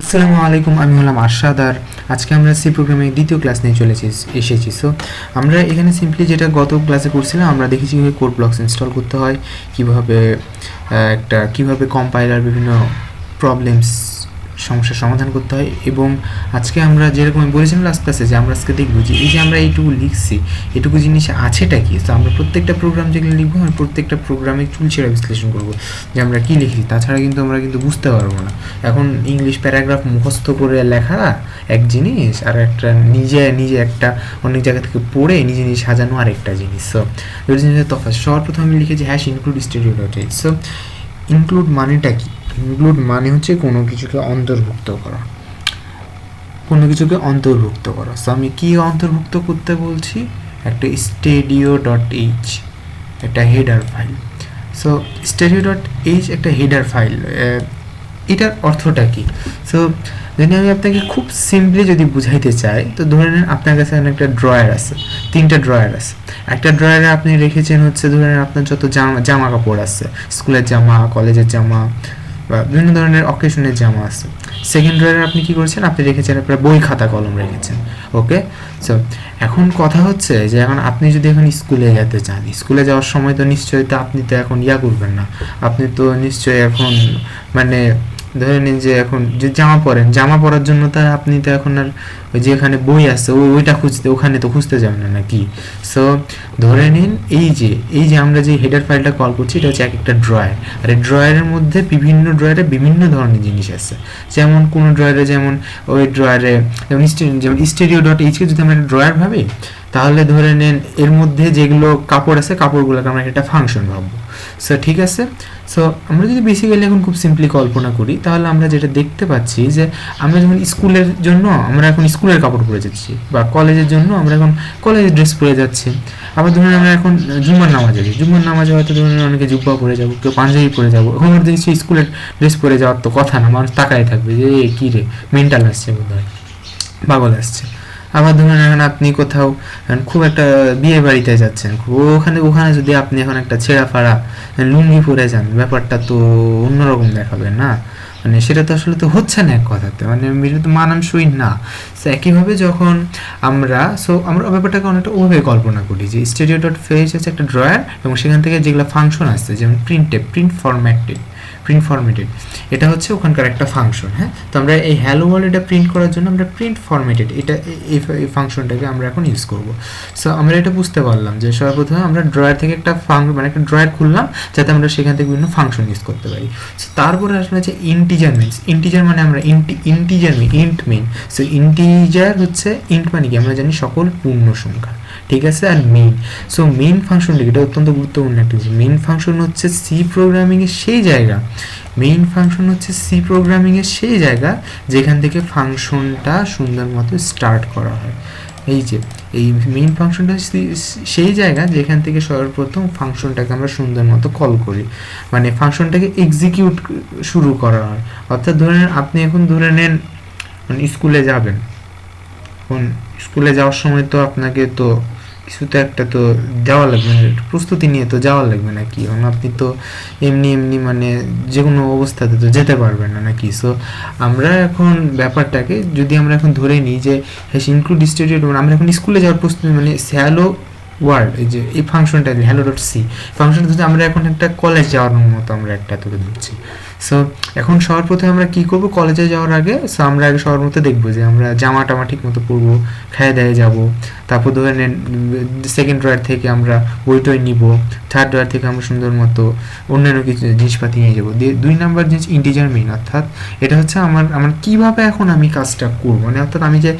আসসালামু আলাইকুম, আমি হলাম আরশাদ। আর আজকে আমরা সি প্রোগ্রামের দ্বিতীয় ক্লাস নিয়ে এসেছি। সো আমরা এখানে সিম্পলি যেটা গত ক্লাসে করছিলাম, আমরা দেখেছি কীভাবে কোড ব্লকস ইনস্টল করতে হয়, কীভাবে কীভাবে কম্পাইলার বিভিন্ন প্রবলেমস সমস্যার সমাধান করতে হয়। এবং আজকে আমরা যেরকম বলেছিলাম লাস্ট ক্লাসে যে আমরা আজকে দেখব যে এই যে আমরা এইটুকু লিখছি, এটুকু জিনিস আছেটা কি। তো আমরা প্রত্যেকটা প্রোগ্রাম যেগুলো লিখবো, আমরা প্রত্যেকটা প্রোগ্রামে চুলচেরা বিশ্লেষণ করবো যে আমরা কী লিখি। তাছাড়া কিন্তু আমরা বুঝতে পারবো না। এখন ইংলিশ প্যারাগ্রাফ মুখস্থ করে লেখা এক জিনিস, আর একটা নিজে একটা অনেক জায়গা থেকে পড়ে নিজে সাজানো আরেকটা জিনিস। সো ওই জিনিসের তফাৎ। সবার প্রথমে আমি লিখেছি hash include stereotype. So include মানেটা কি? ইনক্লুড মানে হচ্ছে কোনো কিছুকে অন্তর্ভুক্ত করা, সো আমি কি অন্তর্ভুক্ত করতে বলছি? একটা স্টেডিও.h, একটা হেডার ফাইল। সো স্টেডিও.h একটা হেডার ফাইল। এটার অর্থটা কি? সো যদি আমি আপনাকে খুব সিম্পলি যদি বুঝাইতে চাই, তো ধরে নেন আপনার কাছে একটা ড্রয়ার আছে, 3টা ড্রয়ার আছে। একটা ড্রয়ারে আপনি রেখেছেন হচ্ছে ধরে নেন আপনার যত জামা কাপড় আছে, স্কুলের জামা, কলেজের জামা বা বিভিন্ন ধরনের অকেশনের জামা আছে। সেকেন্ড ড্রয়ারে আপনি কী করছেন? আপনি রেখেছেন আপনার বই, খাতা, কলম রেখেছেন। ওকে, সো এখন কথা হচ্ছে যে এখন আপনি যদি এখন স্কুলে যেতে চান, স্কুলে যাওয়ার সময় তো নিশ্চয়ই তো আপনি তো এখন করবেন না। আপনি তো নিশ্চয়ই এখন মানে ধরে নিন যে এখন যে জামা পরার জন্য তো আপনি তো এখন আর ওই যে এখানে বই আছে ওইটা খুঁজতে ওখানে তো খুঁজতে যাবেন না নাকি। সো ধরে নিন এই যে আমরা যে হেডার ফাইলটা কল করছি, এটা হচ্ছে এক একটা ড্রয়ার। আর এই ড্রয়ারের মধ্যে ড্রয়ারে বিভিন্ন ধরনের জিনিস আছে। যেমন কোনো ড্রয়ারে যেমন ওই ড্রয়ারে যেমন স্টেডিও.h-কে যদি আমরা একটা ড্রয়ার ভাবি, তাহলে ধরে নেন এর মধ্যে যেগুলো কাপড় আছে, কাপড়গুলোকে আমরা একটা ফাংশন ভাববো। সো ঠিক আছে। সো আমরা যদি বেসিক্যালি এখন খুব সিম্পলি কল্পনা করি, তাহলে আমরা যেটা দেখতে পাচ্ছি যে আমরা যেমন স্কুলের জন্য আমরা এখন স্কুলের কাপড় পরে যাচ্ছি, বা কলেজের জন্য আমরা এখন কলেজের ড্রেস পরে যাচ্ছি। আবার ধরুন আমরা এখন জুম্মার নামাজে হয়তো ধরুন অনেকে জুব্বা পরে যাবো, কেউ পাঞ্জাবি পরে যাবো। এখন আমরা দেখছি স্কুলের ড্রেস পরে যাওয়ার তো কথা না, মানুষ তাকায় থাকবে যে কী রে, মেন্টাল আসছে বোধহয়, পাগল আসছে। আবার ধরুন এখন আপনি কোথাও খুব একটা বিয়ে বাড়িতে যাচ্ছেন, ওখানে যদি আপনি এখন একটা ছেঁড়া ফাড়া লুঙ্গি পরে যান, ব্যাপারটা তো অন্যরকম দেখাবে না, মানে সেটা তো আসলে তো হচ্ছে না এক কথাতে, মানে এটা তো মানানসই না। সো একইভাবে যখন আমরা ব্যাপারটাকে অনেকটা ওভাবে কল্পনা করি যে স্টেডিও.h হচ্ছে একটা ড্রয়ার, এবং সেখান থেকে যেগুলো ফাংশন আসছে, যেমন প্রিন্ট ফরম্যাটেড, এটা হচ্ছে ওখানকার একটা ফাংশন। হ্যাঁ, তো আমরা এই হ্যালো ওয়ার্ল্ড এটা প্রিন্ট করার জন্য আমরা প্রিন্ট ফরম্যাটেড এই ফাংশনটাকে আমরা এখন ইউজ করব। সো আমরা এটা বুঝতে পারলাম যে সর্বপ্রথমে আমরা ড্রয়ার থেকে একটা মানে একটা ড্রয়ার খুললাম, যাতে আমরা সেখান থেকে বিভিন্ন ফাংশন ইউজ করতে পারি। সো তারপরে আসলে হচ্ছে ইন্টিজার মানে আমরা ইন্ট মেইন। সো ইন্টিজার হচ্ছে ইন্ট মানে কি আমরা জানি সকল পূর্ণ সংখ্যা, ঠিক আছে। আর মেইন ফাংশনটা এটা অত্যন্ত গুরুত্বপূর্ণ একটা জিনিস। মেইন ফাংশন হচ্ছে সি প্রোগ্রামিংয়ের সেই জায়গা যেখান থেকে ফাংশনটা সুন্দর মতো স্টার্ট করা হয়। এই মেইন ফাংশনটা সেই জায়গা যেখান থেকে সর্বপ্রথম ফাংশনটাকে আমরা সুন্দর মতো কল করি, মানে ফাংশনটাকে এক্সিকিউট শুরু করা হয়। অর্থাৎ আপনি এখন ধরে নেন মানে স্কুলে যাবেন, এখন স্কুলে যাওয়ার সময় তো আপনাকে তো কিছু তো একটা তো যাওয়া লাগবে, প্রস্তুতি নিয়ে তো যাওয়া লাগবে নাকি। এবং আপনি তো এমনি মানে যে কোনো অবস্থাতে তো যেতে পারবেন না নাকি। সো আমরা এখন ব্যাপারটাকে যদি আমরা এখন ধরে নিই যে হ্যাশ ইনক্লুড স্টেডিও, আমরা এখন স্কুলে যাওয়ার প্রস্তুতি, মানে হ্যালো ওয়ার্ল্ড, এই যে এই ফাংশনটা hello.c ফাংশনটা হচ্ছে আমরা এখন একটা কলেজ যাওয়ার মতো আমরা একটা তুলে দিচ্ছি। সো এখন সবার প্রথমে আমরা কী করবো? কলেজে যাওয়ার আগে আমরা আগে সবার মতো দেখবো যে আমরা জামা টামা ঠিক মতো পরবো, খেয়ে দেয়ে যাবো। তারপর ধরে নেন সেকেন্ড ড্রয়ার থেকে আমরা বইটই নিব, থার্ড ড্রয়ার থেকে আমরা সুন্দর মতো অন্যান্য কিছু জিনিসপাতি নিয়ে যাবো। 2 নাম্বার জিনিস ইন্টিজার মেইন, অর্থাৎ এটা হচ্ছে আমার কীভাবে এখন আমি কাজটা করবো, মানে অর্থাৎ আমি যে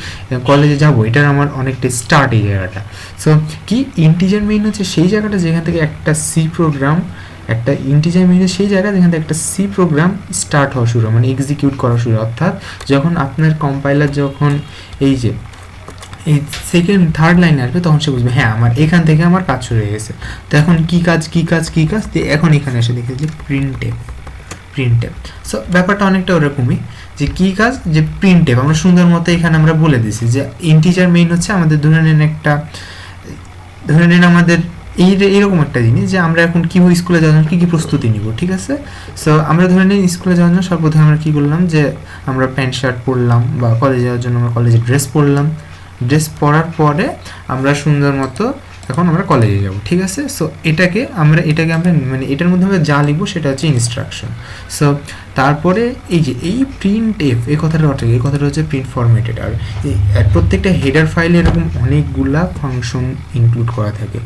কলেজে যাবো এটার আমার অনেকটা স্টার্ট এই জায়গাটা। সো কি ইন্টিজার মেইন হচ্ছে সেই জায়গাটা যেখান থেকে একটা ইন্টিজার মেইনের সেই জায়গা যেখান থেকে একটা সি প্রোগ্রাম স্টার্ট হওয়া শুরু, মানে এক্সিকিউট করা শুরু। অর্থাৎ যখন আপনার কম্পাইলার যখন এই সেকেন্ড থার্ড লাইনে আসবে, তখন সে বুঝবে হ্যাঁ আমার এখান থেকে আমার কাজ শুরু হয়ে গেছে। তো এখন কী কাজ এখন এখানে এসে দেখে যে প্রিন্টএফ। সো ব্যাপারটা অনেকটা ওরকমই যে কী কাজ, যে প্রিন্টএফ আমরা সুন্দর মতো এখানে আমরা বলে দিছি যে ইন্টিজার মেইন হচ্ছে আমাদের ধরে নেন আমাদের এইরকম একটা জিনিস যে আমরা এখন কীভাবে স্কুলে যাওয়ার জন্য কী কী প্রস্তুতি নিব, ঠিক আছে। সো আমরা ধরে নিই স্কুলে যাওয়ার জন্য সর্বপ্রথমে আমরা কী করলাম, যে আমরা প্যান্ট শার্ট পরলাম, বা কলেজে যাওয়ার জন্য আমরা কলেজে ড্রেস পরলাম, ড্রেস পরার পরে আমরা সুন্দর মতো এখন আমরা কলেজে যাব, ঠিক আছে। সো এটাকে আমরা মানে এটার মধ্যে আমরা যা লিখবো সেটা হচ্ছে ইনস্ট্রাকশন। সো তারপরে এই প্রিন্ট এফ, এই কথাটা হচ্ছে প্রিন্ট ফরম্যাটেড। আর প্রত্যেকটা হেডার ফাইলে এরকম অনেকগুলা ফাংশন ইনক্লুড করা থাকে,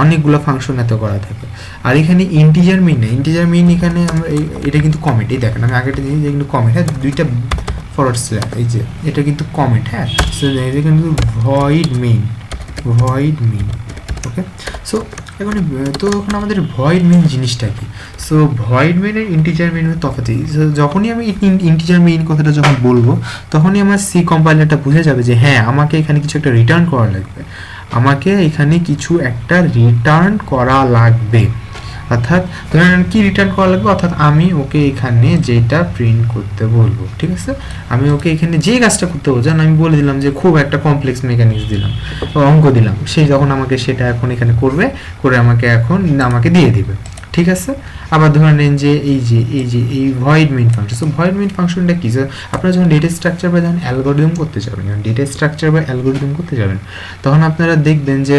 অনেকগুলো ফাংশন এত করা থাকে। আর এখানে ইন্টিজার মেইন এখানে আমরা এটা কিন্তু কমেন্ট, এই দেখেন আমি আগেটা জিনিস কিন্তু কমেন্ট, হ্যাঁ, দুইটা ফরওয়ার্ড স্ল্যাশ, এই যে এটা কিন্তু কমেন্ট, হ্যাঁ। সো এটা কিন্তু ভয়েড মেইন, ওকে। সো এখন আমাদের ভয়েড মেইন জিনিসটা কি? সো ভয়েড মেইন আর ইন্টিজার মেইনের তফাৎ, যখনই আমি ইন্টিজার মেইন কথাটা যখন বলবো তখনই আমার সি কম্পাইলারটা বুঝে যাবে যে হ্যাঁ আমাকে এখানে কিছু একটা রিটার্ন করা লাগবে, অর্থাৎ ধরেন কি রিটার্ন করা লাগবে, অর্থাৎ আমি ওকে এখানে যেটা প্রিন্ট করতে বলবো, ঠিক আছে। আমি ওকে এখানে যে কাজটা করতে বলবো, আমি বলে দিলাম যে খুব একটা কমপ্লেক্স মেকানিক্স দিলাম, অঙ্ক দিলাম, সে যখন আমাকে সেটা এখন এখানে করে আমাকে দিয়ে দিবে, ঠিক আছে। আবার ধরে নেন যে এই void main function. So void main ফাংশনটা কি? আপনারা যখন ডেটা স্ট্রাকচার বা যখন অ্যালগরিদম করতে যাবেন, তখন আপনারা দেখবেন যে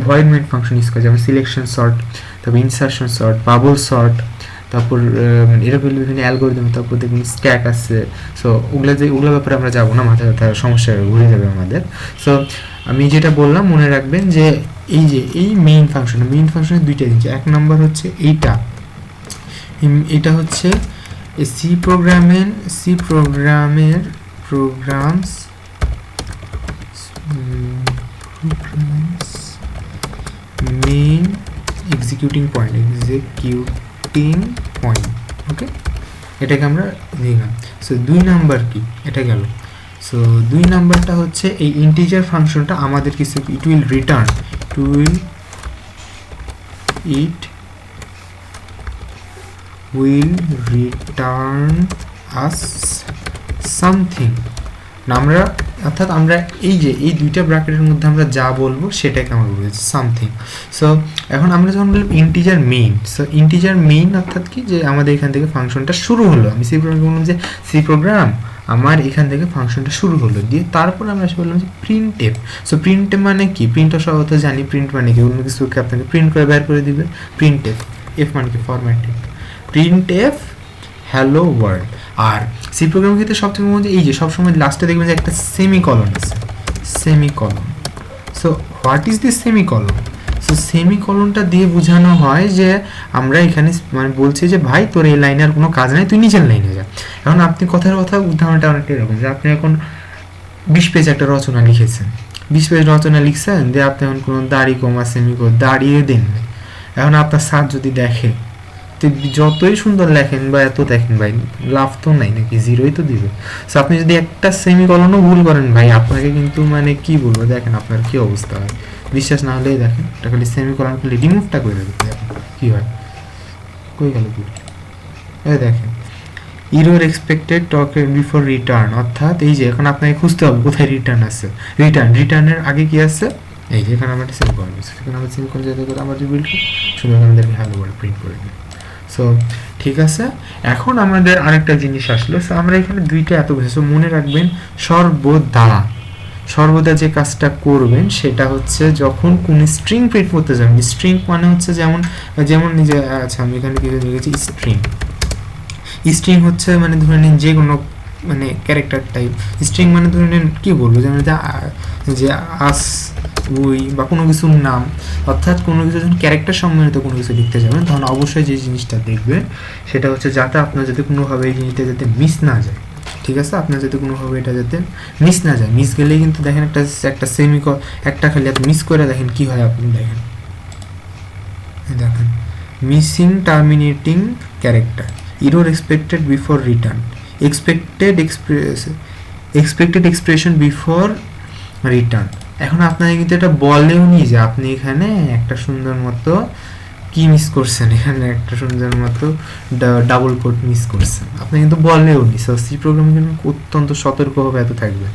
ভয়েড মেইন ফাংশন ইউজ করা যাবে, সিলেকশন সর্ট, তারপর ইনসারশন সর্ট, বাবল সর্ট, তারপর এরকম বিভিন্ন অ্যালগরিদম, তারপর দেখবেন স্ট্যাক আছে। সো ওগুলোর ব্যাপারে আমরা যাবো না, মাথায় সমস্যা ঘুরে যাবে আমাদের। সো আমি যেটা বললাম মনে রাখবেন যে এই মেইন ফাংশনের দুইটা জিনিস। এক নম্বর হচ্ছে এটা হচ্ছে সি প্রোগ্রামের প্রোগ্রামস মেইন এক্সিকিউটিং পয়েন্ট, ওকে, এটাকে আমরা দিলাম। সো 2 নাম্বার কি, এটা গেল। সো 2 নাম্বারটা হচ্ছে এই ইন্টিজার ফাংশনটা আমাদের কিছু it will return us something. আমরা অর্থাৎ আমরা এই দুইটা ব্র্যাকেটের মধ্যে আমরা যা বলবো সেটাকে আমরা বলছি সামথিং। সো এখন আমরা যখন বললাম integer main, so integer main অর্থাৎ কি, যে আমাদের এখান থেকে ফাংশনটা শুরু হলো। আমি সি প্রোগ্রাম বললাম যে সি প্রোগ্রাম আমার এখান থেকে ফাংশনটা শুরু হলো, দিয়ে তারপর আমরা এসে বললাম যে প্রিন্ট এফ। সো প্রিন্ট মানে কি? প্রিন্টটা সবাই তো জানি, প্রিন্ট মানে কি, অন্য কিছুকে আপনাকে প্রিন্ট করে বের করে দিবে। প্রিন্ট এফ মানে কি? Formatting. Printf hello world. আর সি প্রোগ্রামের ক্ষেত্রে সবথেকে মজা এই যে সবসময় লাস্টে দেখবেন যে একটা সেমিকলন আছে, semicolon. So what is this semicolon? So সেমিকলনটা দিয়ে বোঝানো হয় যে আমরা এখানে মানে বলছি যে ভাই তোর এই লাইনে আর কোনো কাজ নাই, তুই নিচের লাইনে যা। এখন আপনি কথার উদাহরণটা অনেকটা এরকম যে আপনি এখন 20 পেজ একটা রচনা লিখেছেন, 20 পেজ রচনা লিখছেন, দিয়ে আপনি এখন কোনো দাড়ি কমা সেমিকলন দাঁড়িয়ে দেন। এখন আপনার স্যার যদি দেখে, যতই সুন্দর লেখেন বা এত দেখেন ভাই, লাভ তো নাই নাকি, জিরোই তো দিবে। সো আপনি যদি একটা সেমিকলনও ভুল করেন ভাই, আপনাকে কিন্তু মানে কি বলবো, দেখেন আপনার কি অবস্থা হয়। বিশ্বাস না হলেই দেখেন, এটা খালি সেমিকলন খালি রিমুভটা করে দেবে, দেখেন কি হয়। কই গেল কি? এই দেখেন ইরর এক্সপেক্টেড টক বিফোর রিটার্ন, অর্থাৎ এই যে এখন আপনাকে খুঁজতে হবে কোথায় রিটার্ন আছে। রিটার্নের আগে কি আছে? এই যে এখানে আমরা একটা সেমিকলন আছে, সেখানে আমরা সেমিকলন যাতে করে আমরা রিবিল্ড করি, সুন্দর আমাদেরকে হ্যালো ওয়ার্ল্ড প্রিন্ট করে দিই। সো ঠিক আছে, এখন আমাদের আরেকটা জিনিস আসলো। সো আমরা এখানে দুইটা এত বেশি, সো মনে রাখবেন সর্বদা যে কাজটা করবেন সেটা হচ্ছে যখন কোন স্ট্রিং প্রিন্ট করতে যাবেন। স্ট্রিং মানে হচ্ছে যেমন নিজে, আচ্ছা আমি এখানে কি লিখেছি, স্ট্রিং হচ্ছে মানে ধরে নিন যে কোনো মানে ক্যারেক্টার টাইপ। স্ট্রিং মানে ধরে নিন কি বলবো, যেমন যে আস উই বা কোনো কিছুর নাম, অর্থাৎ কোনো কিছু যখন ক্যারেক্টার সম্বন্ধিত কোনো কিছু লিখতে যাবেন তখন অবশ্যই যে জিনিসটা দেখবেন সেটা হচ্ছে যাতে আপনার যাতে কোনোভাবে এই জিনিসটা যাতে মিস না যায়, ঠিক আছে। আপনার যাতে কোনোভাবে এটা যাতে মিস না যায়, মিস গেলেই কিন্তু দেখেন একটা একটা খালি আপনি মিস করে দেখেন কি হয়, আপনি দেখেন missing terminating character, error expected before return, expected expression before return. এখন আপনাকে কিন্তু এটা বলেও নি যে আপনি এখানে একটা সুন্দর মতো কি মিস করছেন এখানে একটা সুন্দর মতো ডাবল কোট মিস করছেন, আপনি কিন্তু বলেও নি। সো সি প্রোগ্রামিং অত্যন্ত সতর্কভাবে এত থাকবে।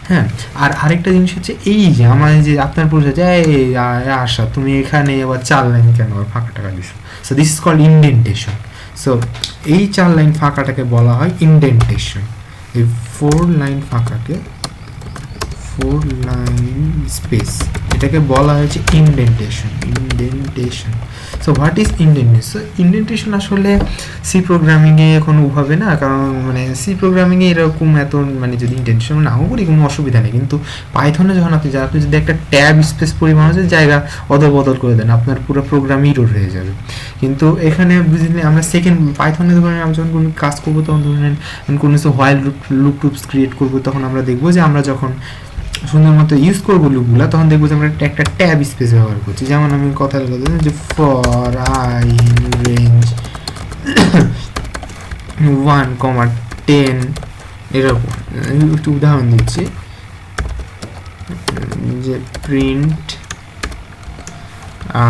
হ্যাঁ, আর আরেকটা জিনিস হচ্ছে এই যে আমার যে আপনার পরিচয় যে আশা তুমি এখানে আবার 4 লাইন কেন আবার ফাঁকা টাকা দিছো, so this is called indentation. So এই 4 লাইন ফাঁকাটাকে বলা হয় ইনডেন্টেশন। এই 4 লাইন ফাঁকাকে 4 লাইন স্পেস এটাকে বলা হয়েছে indentation. So what is indentation? So indentation আসলে সি প্রোগ্রামিংয়ে এখন ওভাবে না, কারণ মানে সি প্রোগ্রামিংয়ে এরকম এত মানে যদি ইনডেন্টেশন নাও করি কোনো অসুবিধা নেই, কিন্তু পাইথনে যখন আপনি যদি একটা ট্যাব স্পেস পরিমাণ হচ্ছে জায়গা অদল বদল করে দেন আপনার পুরো প্রোগ্রাম ইরোর হয়ে যাবে। কিন্তু এখানে বুঝলি আমরা সেকেন্ড পাইথনে ধরেন আমরা যখন কোনো কাজ করবো তখন ধরেন কোনো কিছু হোয়াইল লুপ টুপস ক্রিয়েট করবো, তখন আমরা দেখবো যে আমরা যখন সুন্দর মতো ইউজ করবো লুপগুলো তখন দেখবো যে আমরা একটা ট্যাব স্পেস ব্যবহার করছি। যেমন আমি কথা বলতে যে ফর আই ইন রেঞ্জ 1,10 এরকম একটু উদাহরণ দিচ্ছি, যে প্রিন্ট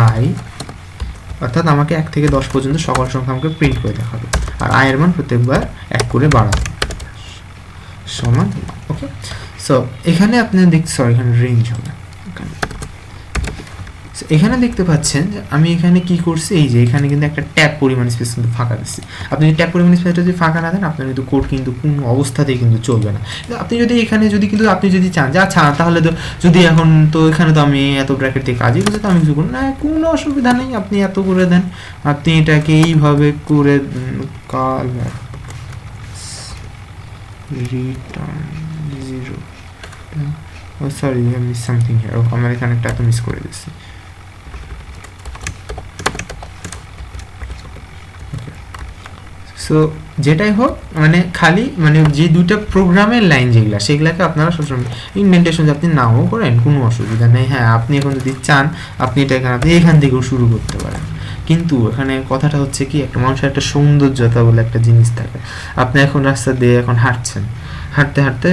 আই অর্থাৎ আমাকে 1 থেকে 10 পর্যন্ত সকল সংখ্যা আমাকে প্রিন্ট করে দেখাবে, আর আই এর মান প্রত্যেকবার 1 করে বাড়াবে সমান। ওকে, সো এখানে আপনি এখানে রেঞ্জ হবে। এখানে দেখতে পাচ্ছেন যে আমি এখানে কি করছি, এই যে এখানে কিন্তু একটা ট্যাব পরিমাণ স্পেস কিন্তু ফাঁকা দিচ্ছি। আপনি যদি ট্যাব পরিমাণ স্পেসটা যদি ফাঁকা না দেন আপনার কিন্তু কোড কিন্তু কোনো অবস্থাতেই কিন্তু চলবে না। আপনি যদি এখানে যদি কিন্তু আপনি যদি চান যে আচ্ছা তাহলে তো যদি এখন তো এখানে তো আমি এত ব্র্যাকেট দিয়ে কাজই করছি তো আমি কিছু করব না, কোনো অসুবিধা নেই, আপনি এত করে দেন। আপনি এটাকে এইভাবে করে colour return 0, oh sorry we have missed something here, আমার এখানে একটা তো মিস করে দিয়েছি। সো যেটাই হোক মানে খালি মানে যে দুইটা প্রোগ্রামের লাইন যেগুলা সেগুলাকে আপনারা সবসময় ইনডেন্টেশন আপনি নাও করেন কোনো অসুবিধা নেই। হ্যাঁ, আপনি এখন যদি চান আপনি এটা এখান থেকেও শুরু করতে পারেন, কিন্তু এখানে কথাটা হচ্ছে কি একটা মানুষের একটা সৌন্দর্যতা বলে একটা জিনিস থাকে। আপনি এখন রাস্তা দিয়ে এখন হাঁটছেন, হাঁটতে হাঁটতে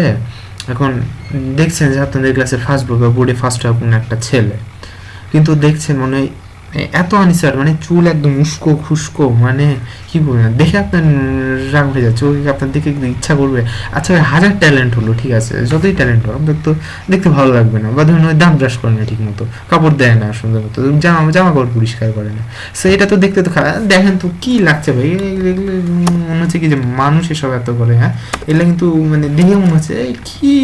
এখন দেখছেন যে আপনাদের ক্লাসের ফার্স্ট বোর্ডে ফার্স্ট হবে কোনো একটা ছেলে, কিন্তু দেখছেন মনে হয় এত আনিসার মানে চুল একদম উস্কো খুস্কো, মানে কি বলবেন দেখে আপনার রাগ হয়ে যাচ্ছে, ওকে আপনার দেখে ইচ্ছা করবে আচ্ছা হাজার ট্যালেন্ট হলো ঠিক আছে, যতই ট্যালেন্ট হোক আপনার তো দেখতে ভালো লাগবে না, বা ধরুন দাঁত ব্রাশ করে না ঠিক মতো, কাপড় দেয় না সুন্দর মতো, জামা কাপড় পরিষ্কার করে না, সো এটা তো দেখতে তো দেখেন তো কি লাগছে ভাই, এগুলো মনে হচ্ছে কি যে মানুষ এসব এত করে। হ্যাঁ, এগুলো কিন্তু মানে দেখে মনে হচ্ছে কি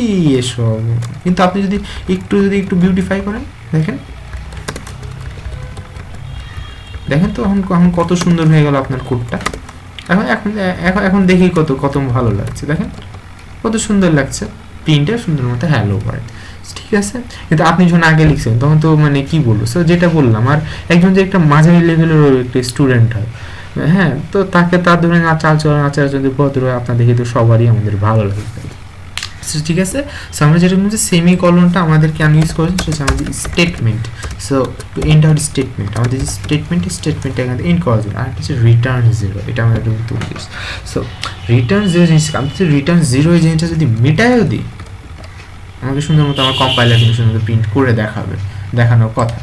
এসব, কিন্তু আপনি যদি একটু বিউটিফাই করেন দেখেন তো এখন কত সুন্দর হয়ে গেল আপনার কোডটা। এখন দেখি কত ভালো লাগছে, দেখেন কত সুন্দর লাগছে, প্রিন্টটা সুন্দর মতো হ্যালো করে, ঠিক আছে। কিন্তু আপনি যখন আগে লিখছেন তখন তো মানে কি বলবো, সো যেটা বললাম, আর একজন যে একটা মাঝারি লেভেলের একটা স্টুডেন্ট হয়, হ্যাঁ, তো তার ধরেন আচার যদি ভদ্র হয় আপনার দেখে তো সবারই আমাদের ভালো লাগে, ঠিক আছে। সো আমরা যেটা বলছি সেমিকলনটা আমাদের কেন ইউজ করেছি সেটা আমাদের statement, so to end out statement, আমাদের যে স্টেটমেন্টটা এখানে এন্ড করার জন্য, আর হচ্ছে রিটার্ন 0, এটা আমরা একটু তুলছি। সো রিটার্ন 0 জিনিসটা আমি যদি রিটার্ন 0 এই জিনিসটা যদি মেটায়ও দিই আমাকে সুন্দর মতো আমার কম্পাইলার কিন্তু সুন্দর মতো প্রিন্ট করে দেখানোর কথা,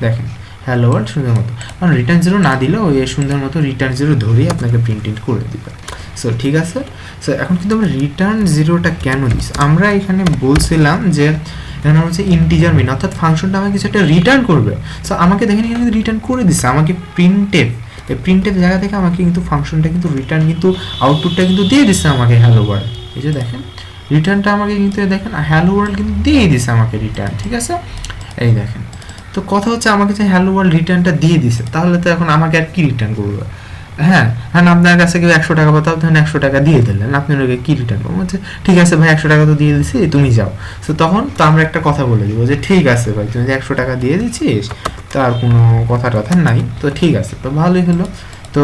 দেখেন হ্যালো ওয়ার্ল্ড সুন্দর মতো, কারণ রিটার্ন 0 না দিলেও ওই সুন্দর মতো রিটার্ন 0 ধরেই আপনাকে প্রিন্ট করে দিবে। সো ঠিক আছে, সো এখন কিন্তু আমরা রিটার্ন 0টা কেন দিচ্ছি, আমরা এখানে বলছিলাম যে এখানে হচ্ছে ইন্টিজার মেন, অর্থাৎ ফাংশনটা আমাকে কিছু একটা রিটার্ন করবে। সো আমাকে দেখেন এখানে রিটার্ন করে দিচ্ছে আমাকে প্রিন্টেড, এই প্রিন্টেড জায়গা থেকে আমাকে কিন্তু ফাংশনটা কিন্তু রিটার্ন কিন্তু আউটপুটটা কিন্তু দিয়ে দিচ্ছে আমাকে হ্যালো ওয়ার্ল্ড, এই যে দেখেন রিটার্নটা আমাকে কিন্তু দেখেন হ্যালো ওয়ার্ল্ড কিন্তু দিয়ে দিচ্ছে আমাকে রিটার্ন, ঠিক আছে। এই দেখেন তো কথা হচ্ছে আমাকে যে হ্যালো ওয়ার্ল্ড রিটার্নটা দিয়ে দিছে, তাহলে তো এখন আমাকে আর কি রিটার্ন করবে, হ্যাঁ আপনার কাছে কেউ 100 টাকা পাঠাও, তখন 100 টাকা দিয়ে দিলেন, আপনি ওকে কি রিটার্ন করবেন, বলছে ঠিক আছে ভাই 100 টাকা তো দিয়ে দিছি তুমি যাও। সো তখন তো আমরা একটা কথা বলে দিব যে ঠিক আছে ভাই তুমি যে 100 টাকা দিয়ে দিচ্ছিস তার কোনো কথা নাই, তো ঠিক আছে, তো ভালোই হলো, তো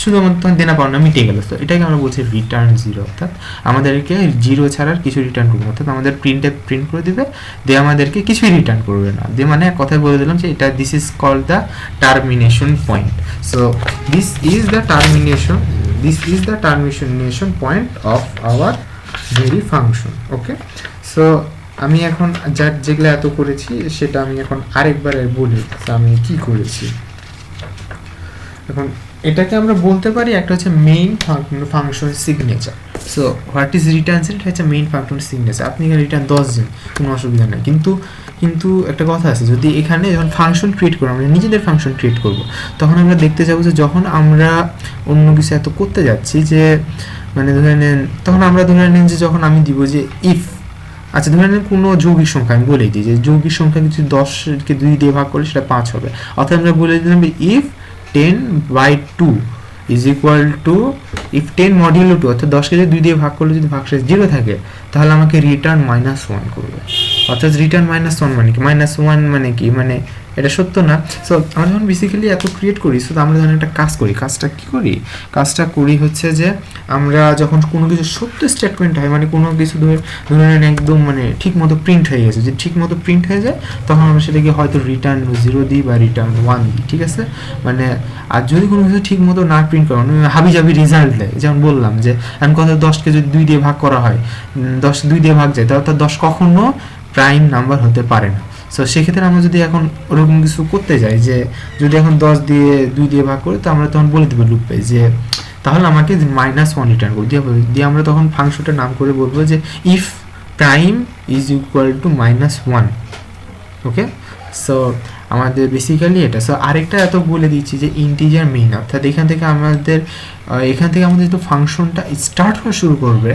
শুধুমাত্র দেনা পাওনা মিটে গেল। তো এটাকে আমরা বলছি রিটার্ন 0, অর্থাৎ আমাদেরকে 0 ছাড়া আর কিছু রিটার্ন করবে, অর্থাৎ আমাদের প্রিন্ট করে দিবে, দিয়ে আমাদেরকে কিছুই রিটার্ন করবে না, দিয়ে মানে কথাই বলে দিলাম যে এটা this is called the termination point. So this is the termination point of our very function. Okay, so আমি এখন যেগুলো এত করেছি সেটা আমি এখন আরেকবার বলি আমি কি করেছি। এখন এটাকে আমরা বলতে পারি একটা হচ্ছে main function signature. So what is written set, এটা হচ্ছে মেইন ফাংশন সিগনেচার। আপনি এখানে রিটার্ন 10 দিন, কোনো অসুবিধা নেই। কিন্তু একটা কথা আছে, যদি এখানে যখন ফাংশন ক্রিয়েট করবো, আমরা নিজেদের ফাংশন ক্রিয়েট করব, তখন আমরা দেখতে যাবো যে যখন আমরা অন্য কিছু এত করতে যাচ্ছি যে মানে ধরে নেন, তখন আমরা ধরে নেন যে যখন আমি দিব যে ইফ, আচ্ছা ধরে নেন কোনো যৌগিক সংখ্যা, আমি বলেই দিই যে যৌগিক সংখ্যা কিছু 10কে 2 দিয়ে ভাগ করলে সেটা 5 হবে। অর্থাৎ আমরা বলে দিলাম if 10/2 is equal to if 10 modulo 2, অর্থাৎ 10কে যদি 2 দিয়ে ভাগ করলে যদি ভাগশেষ 0 থাকে, তাহলে আমাকে রিটার্ন -1 করবে। অর্থাৎ রিটার্ন -1 মানে কি, -1 মানে কি, মানে এটা সত্য না। সো আমরা যখন বেসিক্যালি এত ক্রিয়েট করি, সো আমরা যখন একটা কাজ করি, কাজটা করি হচ্ছে যে আমরা যখন কোনো কিছু সত্য স্টেটমেন্ট হয়, মানে কোনো কিছু ধরে নেন একদম মানে ঠিক মতো প্রিন্ট হয়ে গেছে, যে ঠিক মতো প্রিন্ট হয়ে যায়, তখন আমরা সেটাকে হয়তো রিটার্ন 0 দিই বা রিটার্ন 1 দিই, ঠিক আছে। মানে আর যদি কোনো কিছু ঠিক মতো না প্রিন্ট করে, হাবি জাবি রেজাল্ট দেয়, যেমন বললাম যে আমি কথা 10কে যদি 2 দিয়ে ভাগ করা হয়, 10 2 দিয়ে ভাগ যায়, তাহলে 10 কখনো প্রাইম নাম্বার হতে পারে না। সো সেক্ষেত্রে আমরা যদি এখন ওরকম কিছু করতে যাই, যে যদি এখন 10 দিয়ে 2 দিয়ে ভাগ করি, তো আমরা তখন বলে দেবো লুপে যে তাহলে আমাকে -1 রিটার্ন করে দিয়ে আমরা তখন ফাংশনটার নাম করে বলবো যে if prime is equal to -1। Okay, so আমাদের বেসিক্যালি এটা। সো আরেকটা এত বলে দিচ্ছি যে ইন্টিজার মেইন, অর্থাৎ এখান থেকে আমাদের যেহেতু ফাংশনটা স্টার্ট হওয়া শুরু করবে,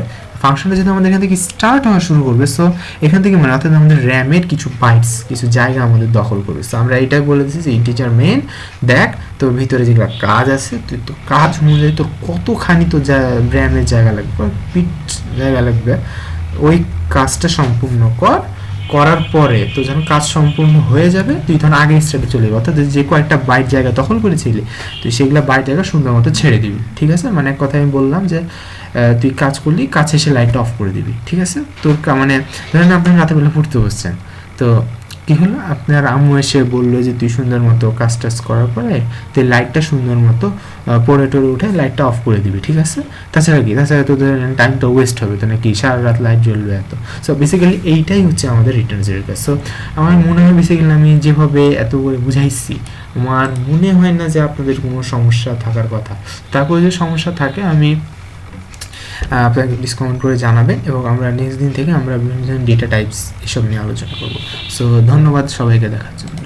সো এখান থেকে মানে অর্থাৎ আমাদের র্যামের কিছু বাইটস, কিছু জায়গা আমাদের দখল করবে। সো আমরা এটাই বলে দিচ্ছি যে ইন্টিজার মেইন, দেখ তোর ভিতরে যেগুলো কাজ আছে, তুই তো কাজ অনুযায়ী তোর কতখানি তো র্যামের জায়গা লাগবে, জায়গা লাগবে, ওই কাজটা সম্পূর্ণ করার পরে তো যখন কাজ সম্পূর্ণ হয়ে যাবে, তুই তখন আগের স্টেপে চলে যাবে। অর্থাৎ যে কয়েকটা বাইট জায়গা দখল করেছিলি, তুই সেগুলো বাইট জায়গা সুন্দর মতো ছেড়ে দিবি, ঠিক আছে। মানে এক কথা আমি বললাম যে তুই কাজ করলি, কাজ শেষে লাইটটা অফ করে দিবি, ঠিক আছে। তোর মানে ধরেন আপনি রাতেরবেলা পড়তে বসছেন, তো কী হলো, আপনার আম্মু এসে বললো যে তুই সুন্দর মতো কাজ টাজ করার পরে তুই লাইটটা সুন্দর মতো পরে টোরে উঠে লাইটটা অফ করে দিবি, ঠিক আছে। তাছাড়া তো টাইমটা ওয়েস্ট হবে, তো নাকি সারা রাত লাইট জ্বলবে এত। সো বেসিক্যালি এইটাই হচ্ছে আমাদের রিটার্ন জিরোর কাজ। সো আমার মনে হয় বেসিক্যালি আমি যেভাবে এত করে বুঝাইছি, আমার মনে হয় না যে আপনাদের কোনো সমস্যা থাকার কথা। তারপরে যদি সমস্যা থাকে আমি আপনাকে প্লিজ কমেন্ট করে জানাবেন, এবং আমরা নেক্সট দিন থেকে আমরা বিভিন্ন ডেটা টাইপস এসব নিয়ে আলোচনা করব। সো ধন্যবাদ সবাইকে দেখার জন্য।